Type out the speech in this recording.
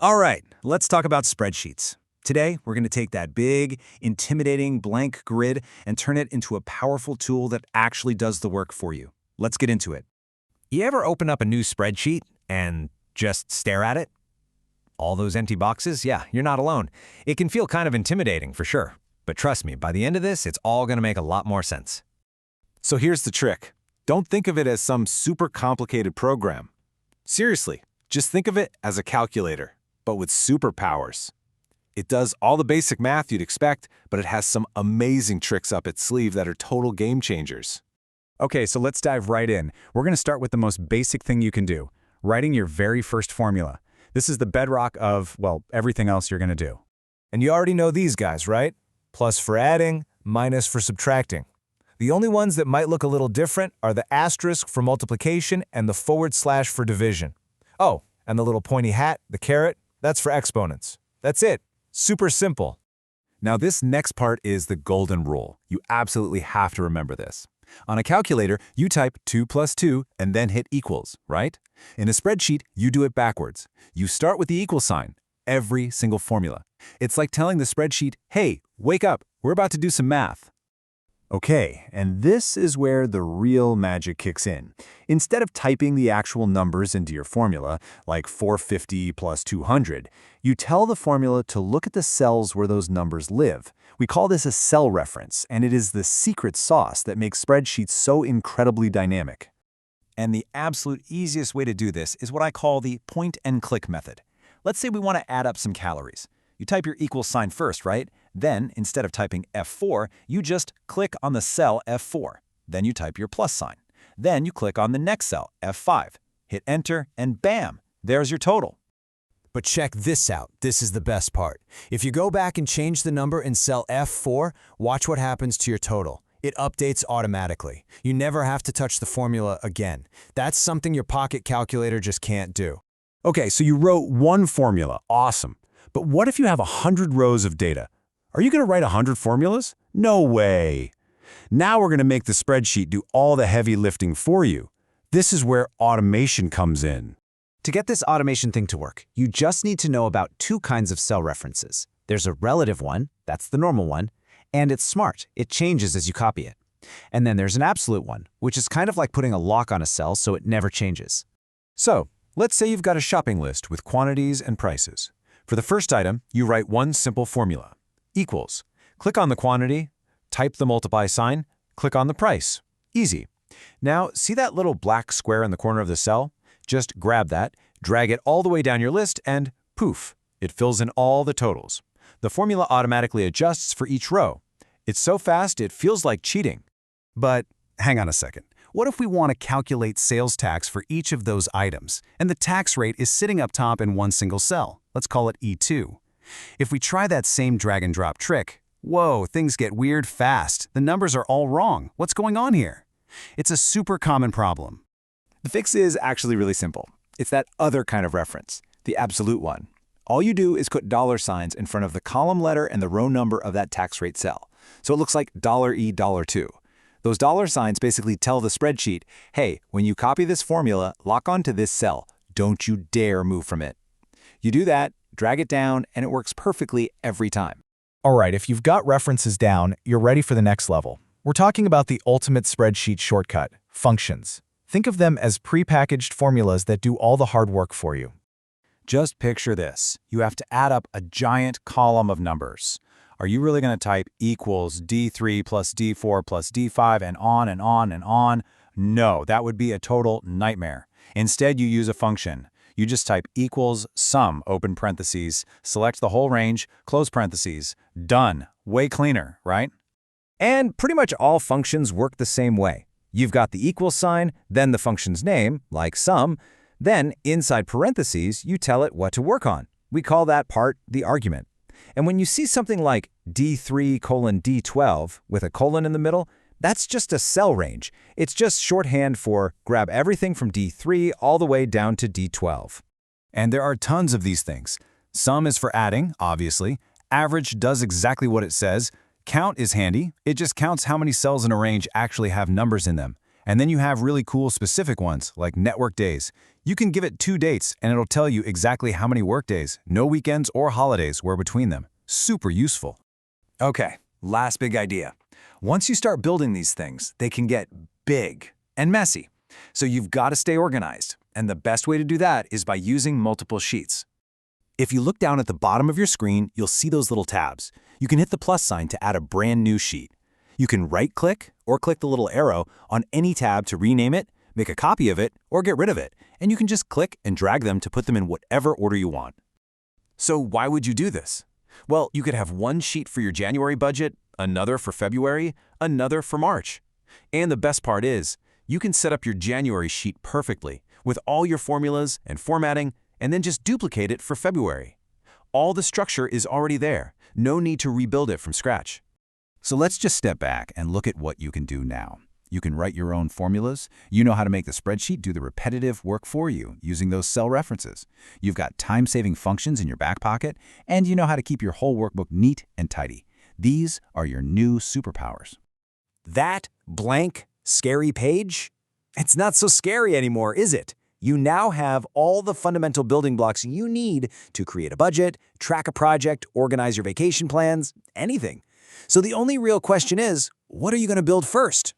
All right, let's talk about spreadsheets. Today, we're going to take that big, intimidating blank grid and turn it into a powerful tool that actually does the work for you. Let's get into it. You ever open up a new spreadsheet and just stare at it? All those empty boxes? Yeah, you're not alone. It can feel kind of intimidating for sure. But trust me, by the end of this, it's all going to make a lot more sense. So here's the trick. Don't think of it as some super complicated program. Seriously, just think of it as a calculator, but with superpowers. It does all the basic math you'd expect, but it has some amazing tricks up its sleeve that are total game changers. Okay, so let's dive right in. We're going to start with the most basic thing you can do, writing your very first formula. This is the bedrock of, well, everything else you're going to do. And you already know these guys, right? Plus for adding, minus for subtracting. The only ones that might look a little different are the asterisk for multiplication and the / for division. Oh, and the little pointy hat, the caret, that's for exponents. That's it. Super simple. Now this next part is the golden rule. You absolutely have to remember this. On a calculator, you type 2 plus 2 and then hit equals, right? In a spreadsheet, you do it backwards. You start with the equal sign, every single formula. It's like telling the spreadsheet, hey, wake up, we're about to do some math. Okay, and this is where the real magic kicks in. Instead of typing the actual numbers into your formula, like 450 plus 200, you tell the formula to look at the cells where those numbers live. We call this a cell reference, and it is the secret sauce that makes spreadsheets so incredibly dynamic. And the absolute easiest way to do this is what I call the point-and-click method. Let's say we want to add up some calories. You type your equal sign first, right? Then, instead of typing F4, you just click on the cell F4. Then you type your plus sign. Then you click on the next cell, F5. Hit Enter, and bam! There's your total. But check this out. This is the best part. If you go back and change the number in cell F4, watch what happens to your total. It updates automatically. You never have to touch the formula again. That's something your pocket calculator just can't do. Okay, so you wrote one formula. Awesome. But what if you have 100 rows of data? Are you going to write 100 formulas? No way. Now we're going to make the spreadsheet do all the heavy lifting for you. This is where automation comes in. To get this automation thing to work, you just need to know about two kinds of cell references. There's a relative one, that's the normal one, and it's smart. It changes as you copy it. And then there's an absolute one, which is kind of like putting a lock on a cell so it never changes. So, let's say you've got a shopping list with quantities and prices. For the first item, you write one simple formula. Equals. Click on the quantity, type the multiply sign, click on the price. Easy. Now, see that little black square in the corner of the cell? Just grab that, drag it all the way down your list, and poof, it fills in all the totals. The formula automatically adjusts for each row. It's so fast, it feels like cheating. But hang on a second. What if we want to calculate sales tax for each of those items, and the tax rate is sitting up top in one single cell? Let's call it E2. If we try that same drag and drop trick, whoa, things get weird fast. The numbers are all wrong. What's going on here? It's a super common problem. The fix is actually really simple. It's that other kind of reference, the absolute one. All you do is put dollar signs in front of the column letter and the row number of that tax rate cell. So it looks like $E$2. Those dollar signs basically tell the spreadsheet, hey, when you copy this formula, lock onto this cell. Don't you dare move from it. You do that, drag it down, and it works perfectly every time. All right, if you've got references down, you're ready for the next level. We're talking about the ultimate spreadsheet shortcut, functions. Think of them as prepackaged formulas that do all the hard work for you. Just picture this. You have to add up a giant column of numbers. Are you really going to type equals D3 plus D4 plus D5 and on and on and on? No, that would be a total nightmare. Instead, you use a function. You just type equals sum, open parentheses, select the whole range, close parentheses. Done. Way cleaner, right? And pretty much all functions work the same way. You've got the equal sign, then the function's name, like sum, then inside parentheses, you tell it what to work on. We call that part the argument. And when you see something like D3 colon D12 with a colon in the middle, that's just a cell range. It's just shorthand for grab everything from D3 all the way down to D12. And there are tons of these things. Sum is for adding, obviously. Average does exactly what it says. Count is handy. It just counts how many cells in a range actually have numbers in them. And then you have really cool specific ones, like network days. You can give it 2 dates, and it'll tell you exactly how many workdays, no weekends or holidays were between them. Super useful. Okay, last big idea. Once you start building these things, they can get big and messy. So you've got to stay organized, and the best way to do that is by using multiple sheets. If you look down at the bottom of your screen, you'll see those little tabs. You can hit the plus sign to add a brand new sheet. You can right-click or click the little arrow on any tab to rename it, make a copy of it, or get rid of it, and you can just click and drag them to put them in whatever order you want. So why would you do this? Well, you could have one sheet for your January budget, another for February, another for March. And the best part is, you can set up your January sheet perfectly with all your formulas and formatting, and then just duplicate it for February. All the structure is already there. No need to rebuild it from scratch. So let's just step back and look at what you can do now. You can write your own formulas. You know how to make the spreadsheet do the repetitive work for you using those cell references. You've got time-saving functions in your back pocket, and you know how to keep your whole workbook neat and tidy. These are your new superpowers. That blank, scary page? It's not so scary anymore, is it? You now have all the fundamental building blocks you need to create a budget, track a project, organize your vacation plans, anything. So the only real question is, what are you going to build first?